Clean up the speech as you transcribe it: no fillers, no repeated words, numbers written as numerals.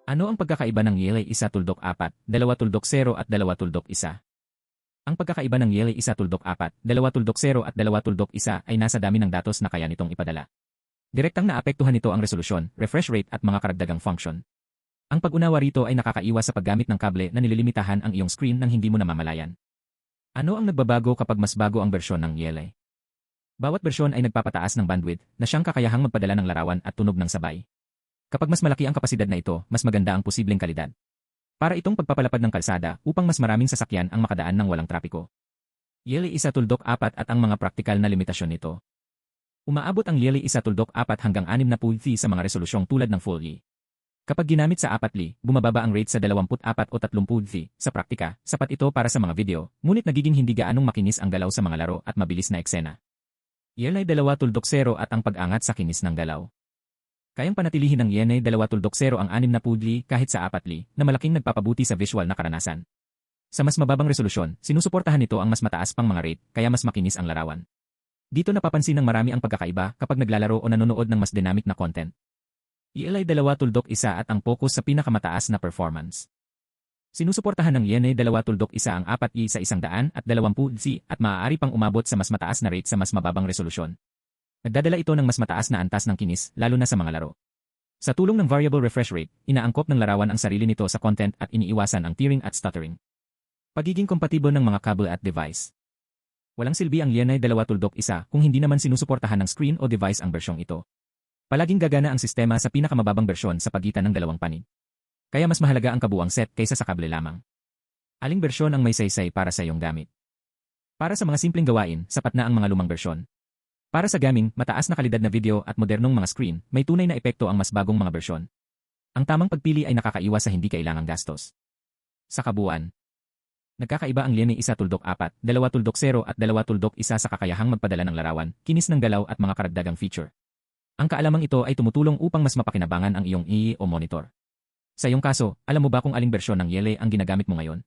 Ano ang pagkakaiba ng Yellow 1.4, 2.0 at 2.1? Ang pagkakaiba ng Yellow 1.4, 2.0 at 2.1 ay nasa dami ng datos na kaya nitong ipadala. Direktang naapektuhan nito ang resolusyon, refresh rate at mga karagdagang function. Ang pag-unawa rito ay nakakaiwas sa paggamit ng kable na nililimitahan ang iyong screen nang hindi mo namamalayan. Ano ang nagbabago kapag mas bago ang bersyon ng Yellow? Bawat bersyon ay nagpapataas ng bandwidth na siyang kakayahang magpadala ng larawan at tunog ng sabay. Kapag mas malaki ang kapasidad na ito, mas maganda ang posibleng kalidad. Para itong pagpapalapad ng kalsada upang mas maraming sasakyan ang makadaan ng walang trapiko. Yellow 1.4 at ang mga praktikal na limitasyon nito. Umaabot ang Yellow 1.4 hanggang 60 sa mga resolusyong tulad ng Full HD. Kapag ginamit sa 4K, bumababa ang rate sa 24 o 30 sa praktika, sapat ito para sa mga video, ngunit nagiging hindi gaanong makinis ang galaw sa mga laro at mabilis na eksena. Yellow 2.0 at ang pag-angat sa kinis ng galaw. Kayang panatilihin ng Yellow 2.0 ang 60 kahit sa 4K na malaking nagpapabuti sa visual na karanasan. Sa mas mababang resolusyon, sinusuportahan nito ang mas mataas pang mga rate kaya mas makinis ang larawan. Dito napapansin ng marami ang pagkakaiba kapag naglalaro o nanonood ng mas dynamic na content. Yellow 2.1 at ang focus sa pinakamataas na performance. Sinusuportahan ng Yellow 2.1 ang 4K sa 120 at maaari pang umabot sa mas mataas na rate sa mas mababang resolusyon. Nagdadala ito ng mas mataas na antas ng kinis, lalo na sa mga laro. Sa tulong ng variable refresh rate, inaangkop ng larawan ang sarili nito sa content at iniiwasan ang tearing at stuttering. Pagiging kompatible ng mga cable at device. Walang silbi ang Yellow 2.1 kung hindi naman sinusuportahan ng screen o device ang bersyong ito. Palaging gagana ang sistema sa pinakamababang bersyon sa pagitan ng dalawang panig. Kaya mas mahalaga ang kabuang set kaysa sa kable lamang. Aling bersyon ang may saysay para sa iyong gamit? Para sa mga simpleng gawain, sapat na ang mga lumang bersyon. Para sa gaming, mataas na kalidad na video at modernong mga screen, may tunay na epekto ang mas bagong mga bersyon. Ang tamang pagpili ay nakakaiwas sa hindi kailangang gastos. Sa kabuuan, nagkakaiba ang Yellow 1.4, 2.0 at 2.1 sa kakayahang magpadala ng larawan, kinis ng galaw at mga karagdagang feature. Ang kaalamang ito ay tumutulong upang mas mapakinabangan ang iyong EE o monitor. Sa iyong kaso, alam mo ba kung aling bersyon ng Yellow ang ginagamit mo ngayon?